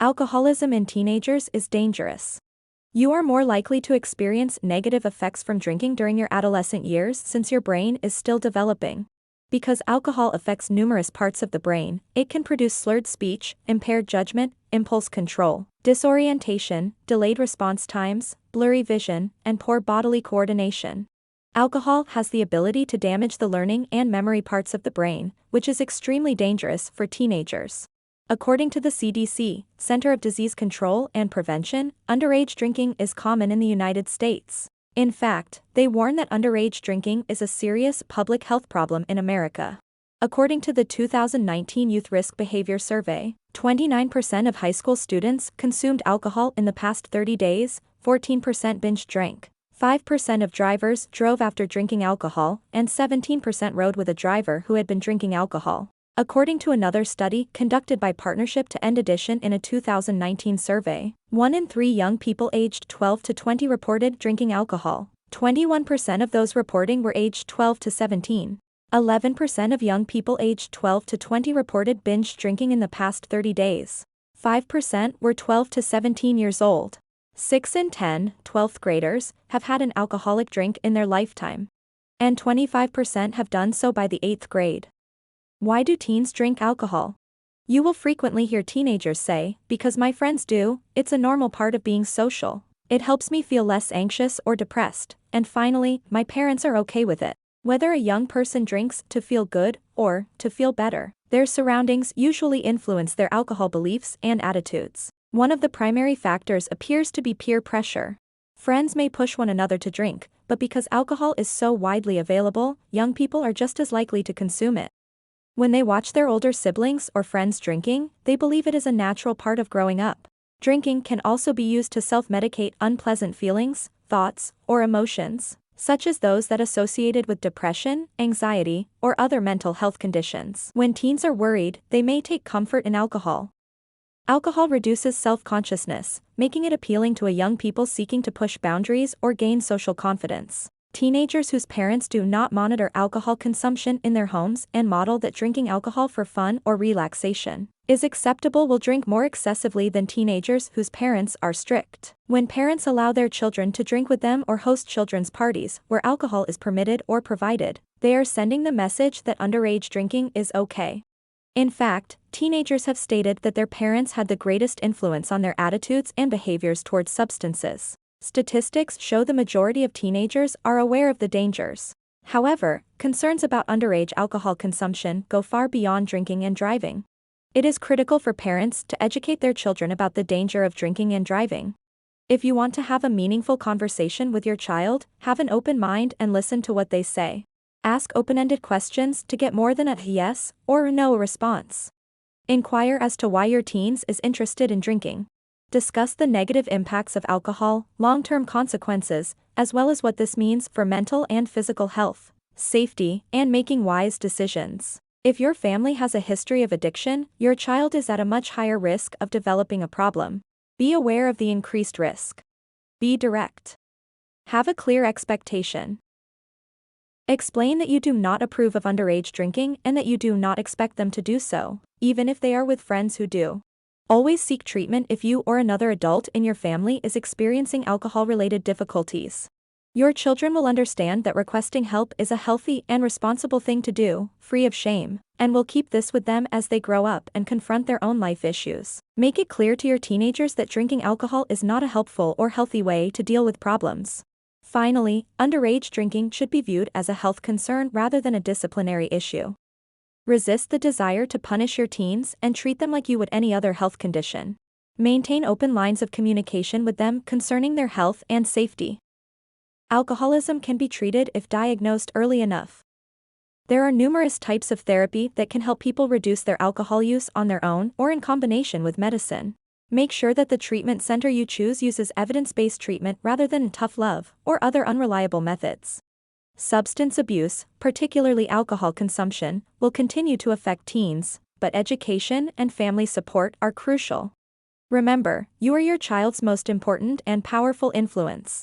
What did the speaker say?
Alcoholism in teenagers is dangerous. You are more likely to experience negative effects from drinking during your adolescent years since your brain is still developing. Because alcohol affects numerous parts of the brain, it can produce slurred speech, impaired judgment, impulse control, disorientation, delayed response times, blurry vision, and poor bodily coordination. Alcohol has the ability to damage the learning and memory parts of the brain, which is extremely dangerous for teenagers. According to the CDC, Center of Disease Control and Prevention, underage drinking is common in the United States. In fact, they warn that underage drinking is a serious public health problem in America. According to the 2019 Youth Risk Behavior Survey, 29% of high school students consumed alcohol in the past 30 days, 14% binge drank, 5% of drivers drove after drinking alcohol, and 17% rode with a driver who had been drinking alcohol. According to another study conducted by Partnership to End Addiction in a 2019 survey, 1 in 3 young people aged 12 to 20 reported drinking alcohol. 21% of those reporting were aged 12 to 17. 11% of young people aged 12 to 20 reported binge drinking in the past 30 days. 5% were 12 to 17 years old. 6 in 10 12th graders have had an alcoholic drink in their lifetime. And 25% have done so by the 8th grade. Why do teens drink alcohol? You will frequently hear teenagers say, "Because my friends do, it's a normal part of being social. It helps me feel less anxious or depressed, and finally, my parents are okay with it." Whether a young person drinks to feel good or to feel better, their surroundings usually influence their alcohol beliefs and attitudes. One of the primary factors appears to be peer pressure. Friends may push one another to drink, but because alcohol is so widely available, young people are just as likely to consume it. When they watch their older siblings or friends drinking, they believe it is a natural part of growing up. Drinking can also be used to self-medicate unpleasant feelings, thoughts, or emotions, such as those that associated with depression, anxiety, or other mental health conditions. When teens are worried, they may take comfort in alcohol. Alcohol reduces self-consciousness, making it appealing to young people seeking to push boundaries or gain social confidence. Teenagers whose parents do not monitor alcohol consumption in their homes and model that drinking alcohol for fun or relaxation is acceptable will drink more excessively than teenagers whose parents are strict. When parents allow their children to drink with them or host children's parties where alcohol is permitted or provided, they are sending the message that underage drinking is okay. In fact, teenagers have stated that their parents had the greatest influence on their attitudes and behaviors towards substances. Statistics show the majority of teenagers are aware of the dangers. However, concerns about underage alcohol consumption go far beyond drinking and driving. It is critical for parents to educate their children about the danger of drinking and driving. If you want to have a meaningful conversation with your child, have an open mind and listen to what they say. Ask open-ended questions to get more than a yes or no response. Inquire as to why your teen is interested in drinking. Discuss the negative impacts of alcohol, long-term consequences, as well as what this means for mental and physical health, safety, and making wise decisions. If your family has a history of addiction, your child is at a much higher risk of developing a problem. Be aware of the increased risk. Be direct. Have a clear expectation. Explain that you do not approve of underage drinking and that you do not expect them to do so, even if they are with friends who do. Always seek treatment if you or another adult in your family is experiencing alcohol-related difficulties. Your children will understand that requesting help is a healthy and responsible thing to do, free of shame, and will keep this with them as they grow up and confront their own life issues. Make it clear to your teenagers that drinking alcohol is not a helpful or healthy way to deal with problems. Finally, underage drinking should be viewed as a health concern rather than a disciplinary issue. Resist the desire to punish your teens and treat them like you would any other health condition. Maintain open lines of communication with them concerning their health and safety. Alcoholism can be treated if diagnosed early enough. There are numerous types of therapy that can help people reduce their alcohol use on their own or in combination with medicine. Make sure that the treatment center you choose uses evidence-based treatment rather than tough love or other unreliable methods. Substance abuse, particularly alcohol consumption, will continue to affect teens, but education and family support are crucial. Remember, you are your child's most important and powerful influence.